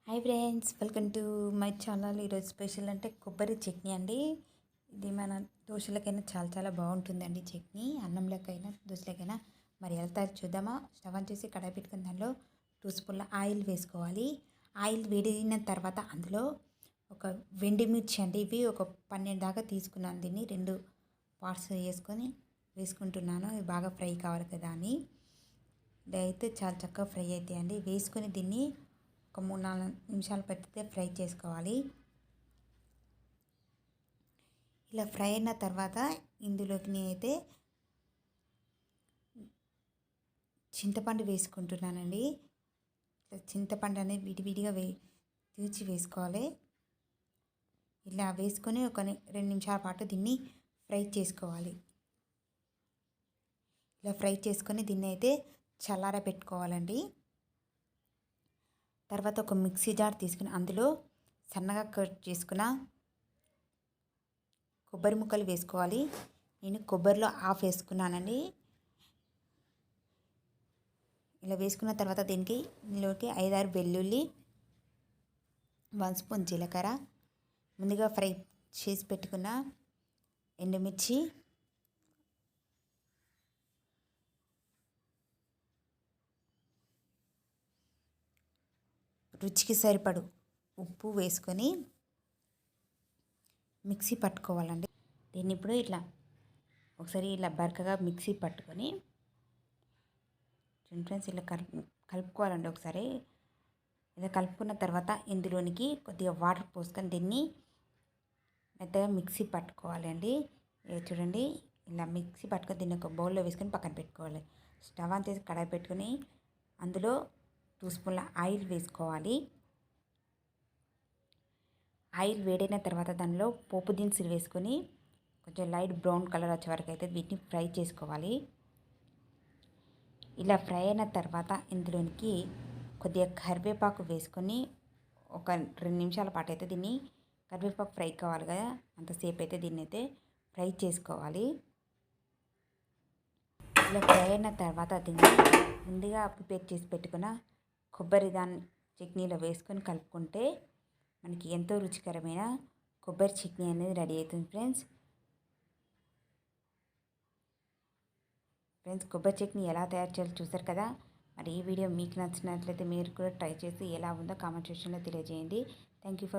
Hi friends, welcome to my channel. ఈరోజు special అంటే కొబ్బరి చట్నీ అండి. ఇది మన దోశలకైనా చాలా బాగుంటుందండి. చట్నీ అన్నంలోకైనా దోశలకైనా. మరి ఎలా తయారు చూద్దామా? స్టవ్ ఆన్ చేసి కడాయి పెట్టుకుని దానిలో 2 స్పూన్ల ఆయిల్ వేసుకోవాలి. ఆయిల్ వేడిన తర్వాత అందులో ఒక మిర్చి అండి, ఇవి ఒక 12 దాకా తీసుకున్నాను. దీన్ని 2 పార్ట్స్ వేసుకుంటున్నాను. ఇది బాగా ఫ్రై కావాలి కదా అని. ఇదైతే చాలా చక్కగా ఫ్రై అవుతాయండి. వేసుకొని దీన్ని ఒక 3-4 నిమిషాలు పెడితే ఫ్రై చేసుకోవాలి. ఇలా ఫ్రై అయిన తర్వాత ఇందులోకి నేనైతే చింతపండు వేసుకుంటున్నానండి. చింతపండు అనేది విడివిడిగా తీర్చి వేసుకోవాలి. ఇలా వేసుకొని ఒక 2 నిమిషాల పాటు దీన్ని ఫ్రై చేసుకోవాలి. ఇలా ఫ్రై చేసుకొని దీన్ని అయితే చల్లార పెట్టుకోవాలండి. తర్వాత ఒక మిక్సీ జార్ తీసుకుని అందులో సన్నగా కట్ చేసుకున్న కొబ్బరి ముక్కలు వేసుకోవాలి. నేను కొబ్బరిలో హాఫ్ వేసుకున్నానండి. ఇలా వేసుకున్న తర్వాత దీనిలోకి 5-6 వెల్లుల్లి, 1 స్పూన్ జీలకర్ర, ముందుగా ఫ్రై చేసి పెట్టుకున్న ఎండుమిర్చి, రుచికి సరిపడు ఉప్పు వేసుకొని మిక్సీ పట్టుకోవాలండి. దీన్ని ఇప్పుడు ఒకసారి ఇలా బరకగా మిక్సీ పట్టుకొని ఫ్రెండ్స్ ఇలా కలుపుకోవాలండి. ఒకసారి ఇలా కలుపుకున్న తర్వాత ఇందులోనికి కొద్దిగా వాటర్ పోసుకొని దీన్ని మెత్తగా మిక్సీ పట్టుకోవాలండి. చూడండి, ఇలా మిక్సీ పట్టుకొని దీన్ని ఒక బౌల్లో వేసుకొని పక్కన పెట్టుకోవాలి. స్టవ్ ఆన్ చేసి కడాయి పెట్టుకొని అందులో 2 స్పూన్ల ఆయిల్ వేసుకోవాలి. ఆయిల్ వేడైన తర్వాత దానిలో పోపు దినుసులు వేసుకొని కొంచెం లైట్ బ్రౌన్ కలర్ వచ్చే వరకు అయితే వీటిని ఫ్రై చేసుకోవాలి. ఇలా ఫ్రై అయిన తర్వాత ఇందులోనికి కొద్దిగా కరివేపాకు వేసుకొని ఒక 2 నిమిషాల పాటు అయితే దీన్ని కరివేపాకు ఫ్రై కావాలి కదా, అంతసేపు అయితే దీన్ని అయితే ఫ్రై చేసుకోవాలి. ఇలా ఫ్రై అయిన తర్వాత దీన్ని ముందుగా ప్రిపేర్ చేసి పెట్టుకున్న కొబ్బరి చట్నీలో వేసుకొని కలుపుకుంటే మనకి ఎంతో రుచికరమైన కొబ్బరి చట్నీ అనేది రెడీ అవుతుంది. ఫ్రెండ్స్ కొబ్బరి చట్నీ ఎలా తయారు చేయాలో చూసారు కదా. మరి ఈ వీడియో మీకు నచ్చినట్లయితే మీరు కూడా ట్రై చేసి ఎలా ఉందో కామెంట్ సెక్షన్లో తెలియజేయండి. Thank you for